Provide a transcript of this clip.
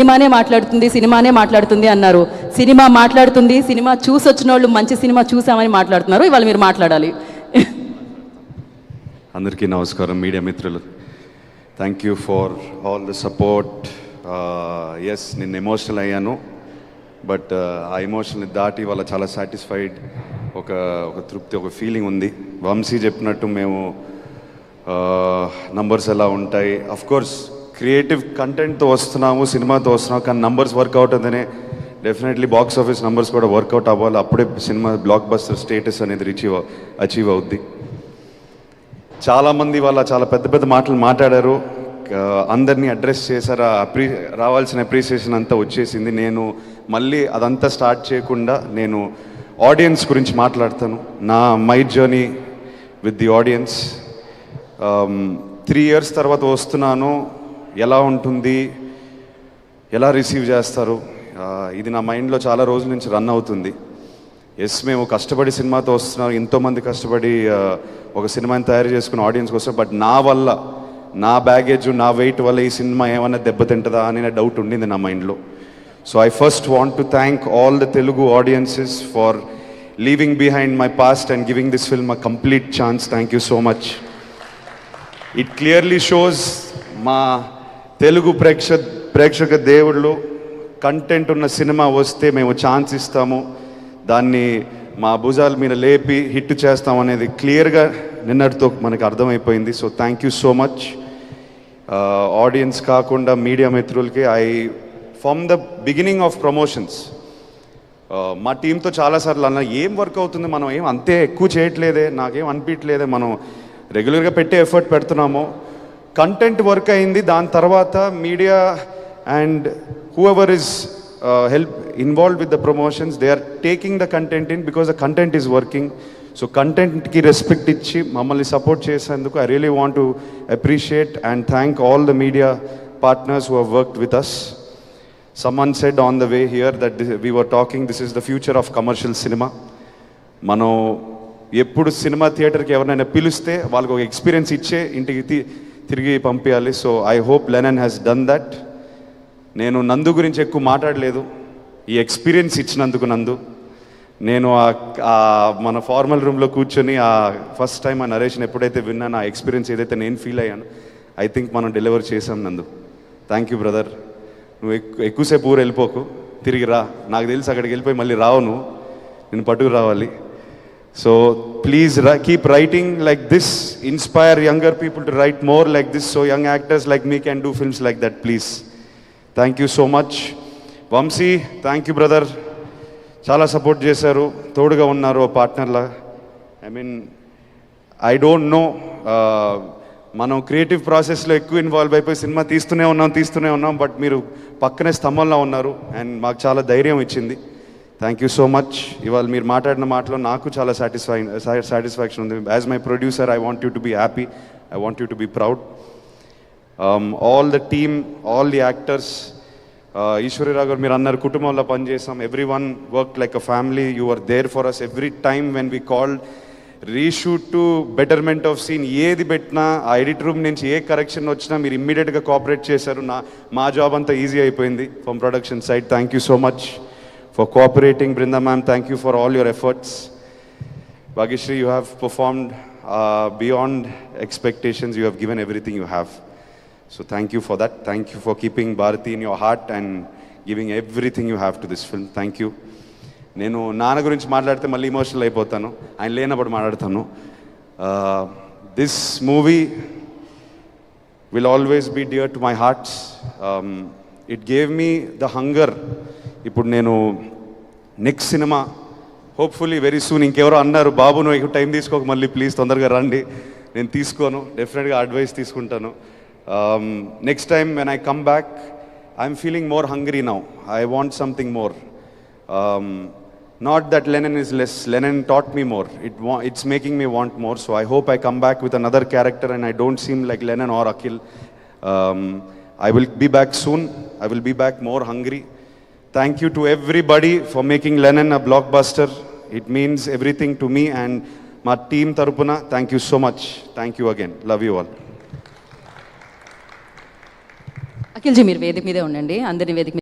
సినిమానే మాట్లాడుతుంది అన్నారు. సినిమా మాట్లాడుతుంది, సినిమా చూసి వచ్చిన వాళ్ళు మంచి సినిమా చూసామని మాట్లాడుతున్నారు. ఇవాళ మీరు మాట్లాడాలి. అందరికీ నమస్కారం, మీడియా మిత్రులు. Thank you for all the support. Yes, నేను ఎమోషనల్ అయ్యాను, బట్ ఆ ఎమోషన్ని దాటి వాళ్ళ చాలా సాటిస్ఫైడ్, ఒక తృప్తి, ఒక ఫీలింగ్ ఉంది. వంశీ చెప్పినట్టు మేము నంబర్స్ ఎలా ఉంటాయి, అఫ్కోర్స్ క్రియేటివ్ కంటెంట్తో వస్తున్నాము, సినిమాతో వస్తున్నాము, కానీ నంబర్స్ వర్కౌట్ అవుతుందనే డెఫినెట్లీ బాక్స్ ఆఫీస్ నంబర్స్ కూడా వర్కౌట్ అవ్వాలి. అప్పుడే సినిమా బ్లాక్ బస్టర్ స్టేటస్ అనేది అచీవ్ అవుద్ది. చాలామంది వాళ్ళ చాలా పెద్ద పెద్ద మాటలు మాట్లాడారు, అందరినీ అడ్రస్ చేశారు. రావాల్సిన అప్రిసియేషన్ అంతా వచ్చేసింది. నేను మళ్ళీ అదంతా స్టార్ట్ చేయకుండా నేను ఆడియన్స్ గురించి మాట్లాడతాను. My journey with the audience. 3 years తర్వాత వస్తున్నాను, ఎలా ఉంటుంది, ఎలా రిసీవ్ చేస్తారు, ఇది నా మైండ్లో చాలా రోజుల నుంచి రన్ అవుతుంది. ఎస్, మేము కష్టపడి సినిమాతో వస్తున్నాం, ఎంతోమంది కష్టపడి ఒక సినిమాని తయారు చేసుకుని ఆడియన్స్కి వస్తాం. బట్ నా వల్ల, నా బ్యాగేజ్, నా వెయిట్ వల్ల ఈ సినిమా ఏమన్నా దెబ్బతింటుందా అనే డౌట్ ఉండింది నా మైండ్లో. So I first want to thank all the Telugu audiences for leaving behind my past and giving this film a complete chance. Thank you so much. It clearly shows మా తెలుగు ప్రేక్షక దేవుళ్ళు, కంటెంట్ ఉన్న cinema వస్తే మేము chance ఇస్తాము, దాన్ని మా భుజాల మీద లేపి హిట్ చేస్తాం అనేది క్లియర్గా నిన్నటితో మనకు అర్థమైపోయింది. So thank you so much. Audience కాకుండా మీడియా మిత్రులకి, from the beginning of promotions మా టీంతో చాలాసార్లు అన్న, ఏం వర్క్ అవుతుంది, మనం ఏం అంతే ఎక్కువ చేయట్లేదే, నాకేం అనిపించలేదే, మనం రెగ్యులర్గా పెట్టే ఎఫర్ట్ పెడుతున్నాము, కంటెంట్ వర్క్ అయింది. దాని తర్వాత media and whoever is involved with the promotions, they are taking the content in because the content is working. So content ki respect ichi mammalni support chesanduku I really want to appreciate and thank all the media partners who have worked with us. Someone said on the way here that we were talking, this is the future of commercial cinema. Mano eppudu cinema theater ki evarnaina piluste valku oka experience icche intiki tirigi pampiyali. So I hope Lennon has done that. నేను నందు గురించి ఎక్కువ మాట్లాడలేదు, ఈ experience ఇచ్చినందుకు నందు. నేను మన ఫార్మల్ రూమ్లో కూర్చొని ఫస్ట్ టైం ఆ నరేషన్ ఎప్పుడైతే విన్నాను, ఆ ఎక్స్పీరియన్స్ ఏదైతే నేను ఫీల్ అయ్యాను, ఐ థింక్ మనం డెలివర్ చేసాం నందు. Thank you brother. నువ్వు ఎక్కువసేపు ఊరు వెళ్ళిపోకు, తిరిగి రా. నాకు తెలిసి అక్కడికి వెళ్ళిపోయి మళ్ళీ రావు, నేను పట్టుకు రావాలి. So please keep writing like this, inspire younger people to write more like this, so young actors like me can do films like that please. Thank you so much. Vamshi, thank you brother, చాలా support చేశారు, తోడుగా ఉన్నారు పార్ట్నర్లా. I don't know, మనం creative ప్రాసెస్లో ఎక్కువ involve అయిపోయి cinema తీస్తూనే ఉన్నాం, బట్ మీరు పక్కనే స్తంభంలో ఉన్నారు అండ్ మాకు చాలా ధైర్యం ఇచ్చింది. Thank you so much. ఇవాళ మీరు మాట్లాడిన మాటలో నాకు చాలా సాటిస్ఫాక్షన్ ఉంది. As my producer I want you to be happy, I want you to be proud. All the team, all the actors, Ishwari Raghav, మీరు అన్నారు కుటుంబంలో పనిచేసాం, everyone worked like a family. You were there for us every time when we called, reshoot to betterment of scene, ఏది పెట్టినా ఆ edit room నుంచి ఏ correction వచ్చినా మీరు ఇమ్మీడియట్గా కోఆపరేట్ చేశారు. మా జాబ్ అంతా ఈజీ అయిపోయింది from production side. Thank you so much for cooperating. Brinda ma'am, thank you for all your efforts. Bhagyashree, you have performed beyond expectations. You have given everything you have. So thank you for that. Thank you for keeping Bharati in your heart and giving everything you have to this film. Thank you. నేను నాన్న గురించి మాట్లాడితే మళ్ళీ emotional అయిపోతాను, ఆయన లేనప్పుడు మాట్లాడతాను. This movie will always be dear to my hearts. It gave me the hunger. ఇప్పుడు నేను next cinema hopefully very soon, ఇంకెవరో అన్నారు, బాబు నువ్వు ఎక్కువ టైం తీసుకోక మళ్ళీ ప్లీజ్ తొందరగా రండి. నేను తీసుకోను, డెఫినెట్గా అడ్వైస్ తీసుకుంటాను. Next time when I come back, I'm feeling more hungry now. I want something more. Not that Lennon is less. Lennon taught me more. It's making me want more. So I hope I come back with another character and I don't seem like Lennon or Akhil. I will be back soon. I will be back more hungry. Thank you to everybody for making Lennon a blockbuster. It means everything to me and my team tarupuna. Thank you so much. Thank you again. Love you all. అఖిల్జీ మీరు వేదిక మీదే ఉండండి, అందరినీ వేదిక